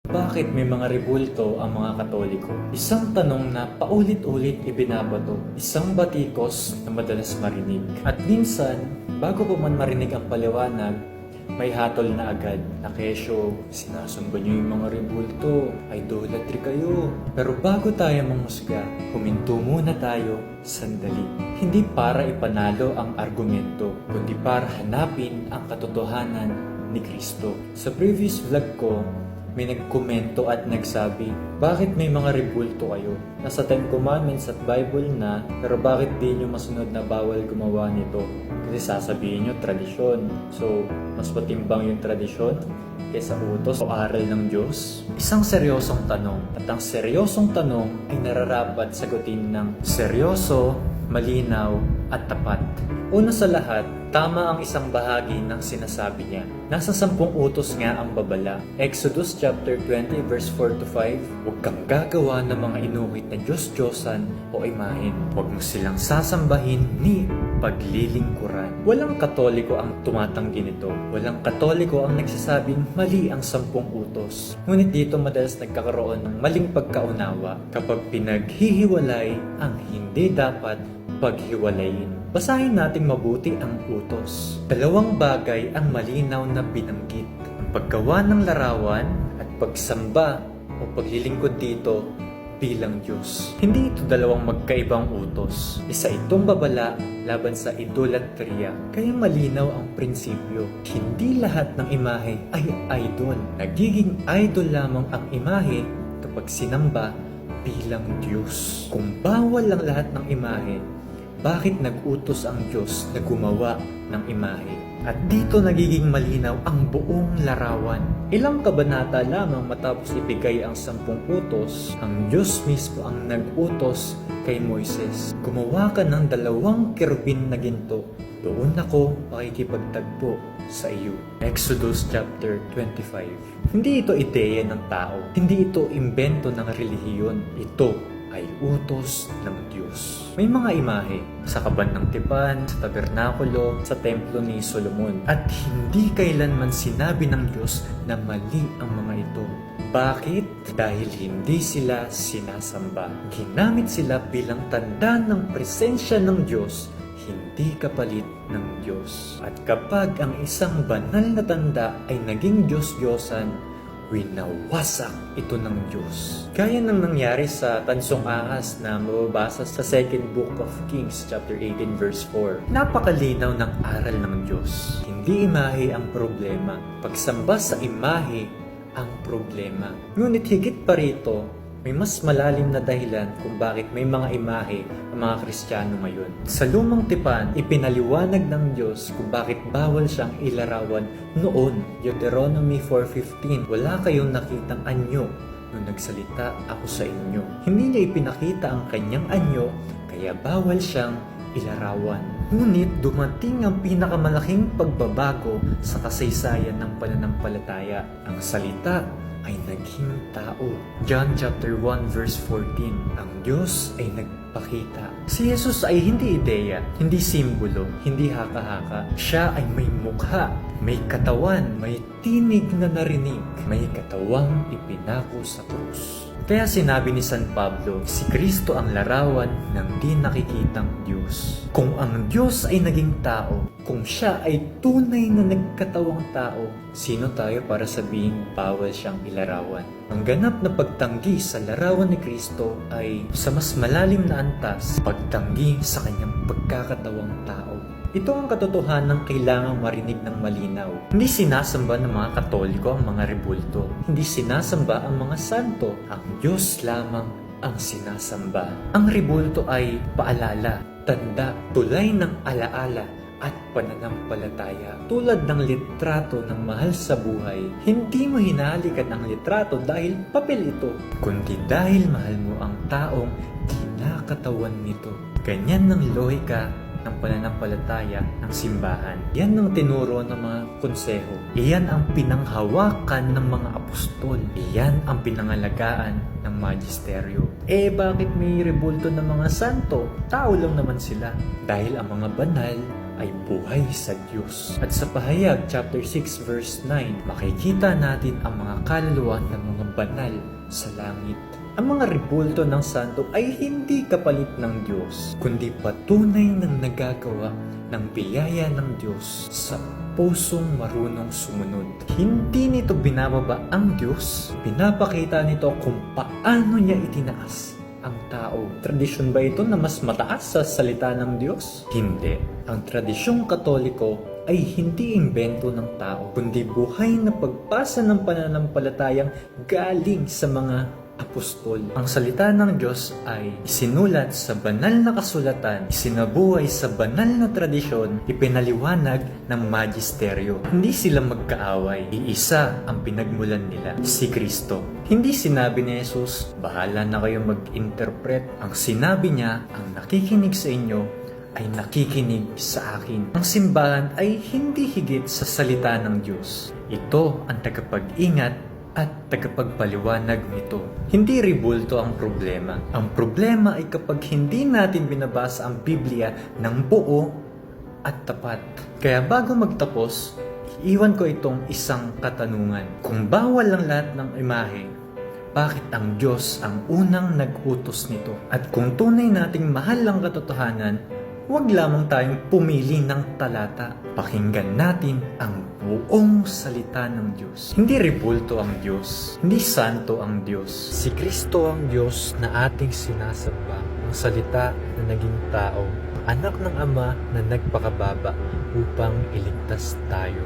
Bakit may mga rebulto ang mga Katoliko? Isang tanong na paulit-ulit ibinabato, isang batikos na madalas marinig. At minsan, bago pa man marinig ang paliwanag, may hatol na agad na kesyo, sinasamba niyo yung mga rebulto, idolatry kayo. Pero bago tayo mangusga, huminto muna tayo sandali. Hindi para ipanalo ang argumento, kundi para hanapin ang katotohanan ni Kristo. Sa previous vlog ko, may nagkomento at nagsabi, bakit may mga rebulto kayo? Nasa 10 Commandments at Bible na, pero bakit di nyo masunod na bawal gumawa nito? Kasi sasabihin nyo, tradisyon. So, mas patimbang yung tradisyon kaysa utos o aral ng Diyos? Isang seryosong tanong. At ang seryosong tanong ay nararapat sagutin ng seryoso, malinaw, at tapat. Una sa lahat, tama ang isang bahagi ng sinasabi niya. Nasa 10 utos nga ang babala. Exodus chapter 20 verse 4 to 5, huwag kang gagawa ng mga inuwit na Diyos-Diyosan o imahen. Huwag mo silang sasambahin ni paglilingkuran. Walang Katoliko ang tumatanggi nito. Walang Katoliko ang nagsasabing mali ang 10 utos. Ngunit dito madalas nagkakaroon ng maling pagkaunawa kapag pinaghihiwalay ang hindi dapat paghiwalayin. Basahin natin mabuti ang utos. Dalawang bagay ang malinaw na binanggit. Ang paggawa ng larawan at pagsamba o paglilingkod dito bilang Diyos. Hindi ito dalawang magkaibang utos. Isa itong babala laban sa idolatria. Kaya malinaw ang prinsipyo. Hindi lahat ng imahe ay idol. Nagiging idol lamang ang imahe kapag sinamba bilang Diyos. Kung bawal ang lahat ng imahe, bakit nag-utos ang Diyos na gumawa ng imahe? At dito nagiging malinaw ang buong larawan. Ilang kabanata lamang matapos ibigay ang 10 utos, ang Diyos mismo ang nag-utos kay Moises. Gumawa ka ng 2 kerubin na ginto. Doon ako makikipagtagpo sa iyo. Exodus chapter 25. Hindi ito ideya ng tao. Hindi ito imbento ng relihiyon. Ito ay utos ng Diyos. May mga imahe sa kaban ng tipan, sa tabernakulo, sa templo ni Solomon. At hindi kailanman sinabi ng Diyos na mali ang mga ito. Bakit? Dahil hindi sila sinasamba. Ginamit sila bilang tanda ng presensya ng Diyos, hindi kapalit ng Diyos. At kapag ang isang banal na tanda ay naging Diyos-Diyosan, winawasak ito ng Diyos. Gaya ng nangyari sa tansong ahas na mababasa sa 2nd Book of Kings chapter 18 verse 4. Napakalinaw ng aral ng Diyos. Hindi imahe ang problema. Pagsamba sa imahe ang problema. Ngunit higit pa rito, may mas malalim na dahilan kung bakit may mga imahe ang mga Kristiyano ngayon. Sa lumang tipan, ipinaliwanag ng Diyos kung bakit bawal siyang ilarawan noon. Deuteronomy 4:15, wala kayong nakitang anyo nung nagsalita ako sa inyo. Hindi niya ipinakita ang kanyang anyo, kaya bawal siyang ilarawan. Ngunit dumating ang pinakamalaking pagbabago sa kasaysayan ng pananampalataya. Ang salita ay naging tao. John chapter 1 verse 14. Ang Diyos ay nagpakita. Si Jesus ay hindi ideya, hindi simbolo, hindi haka-haka. Siya ay may mukha, may katawan, may tinig na narinig, may katawang ipinako sa krus. Kaya sinabi ni San Pablo, si Kristo ang larawan ng di nakikitang Diyos. Kung ang Diyos ay naging tao, kung siya ay tunay na nagkatawang tao, sino tayo para sabihing bawal siyang ilarawan? Ang ganap na pagtanggi sa larawan ni Kristo ay sa mas malalim na antas, pagtanggi sa kanyang pagkakatawang tao. Ito ang katotohanan kailangang marinig ng malinaw. Hindi sinasamba ng mga Katoliko ang mga rebulto. Hindi sinasamba ang mga santo. Ang Diyos lamang ang sinasamba. Ang rebulto ay paalala, tanda, tulay ng alaala at pananampalataya. Tulad ng litrato ng mahal sa buhay, hindi mo hinahalikan ang litrato dahil papel ito, kundi dahil mahal mo ang taong kinakatawan nito. Ganyan ng lohika ng pananampalataya ng simbahan. Yan ang tinuro ng mga konseho. Iyan ang pinanghawakan ng mga apostol. Iyan ang pinangalagaan ng magisteryo. Bakit may rebulto ng mga santo? Tao lang naman sila. Dahil ang mga banal ay buhay sa Diyos. At sa Pahayag chapter 6 verse 9, makikita natin ang mga kaluluwa ng mga banal sa langit. Ang mga rebulto ng santo ay hindi kapalit ng Diyos, kundi patunay ng nagagawa ng biyaya ng Diyos sa pusong marunong sumunod. Hindi nito binababa ang Diyos, pinapakita nito kung paano niya itinaas ang tao. Tradisyon ba ito na mas mataas sa salita ng Diyos? Hindi. Ang tradisyong Katoliko ay hindi imbento ng tao, kundi buhay na pagpasa ng pananampalatayang galing sa mga apostol. Ang salita ng Diyos ay isinulat sa banal na kasulatan, isinabuhay sa banal na tradisyon, ipinaliwanag ng magisteryo. Hindi sila magkaaway. Iisa ang pinagmulan nila, si Kristo. Hindi sinabi ni Jesus, bahala na kayo mag-interpret. Ang sinabi niya, ang nakikinig sa inyo ay nakikinig sa akin. Ang simbahan ay hindi higit sa salita ng Diyos. Ito ang tagapag-ingat at tagapagpaliwanag nito. Hindi rebulto ang problema. Ang problema ay kapag hindi natin binabasa ang Biblia ng buo at tapat. Kaya bago magtapos, iwan ko itong isang katanungan. Kung bawal ang lahat ng imahe, bakit ang Diyos ang unang nag-utos nito? At kung tunay nating mahal ang katotohanan, huwag lamang tayong pumili ng talata. Pakinggan natin ang buong salita ng Diyos. Hindi rebulto ang Diyos. Hindi santo ang Diyos. Si Kristo ang Diyos na ating sinasamba. Ang salita na naging tao. Anak ng Ama na nagpakababa upang iligtas tayo.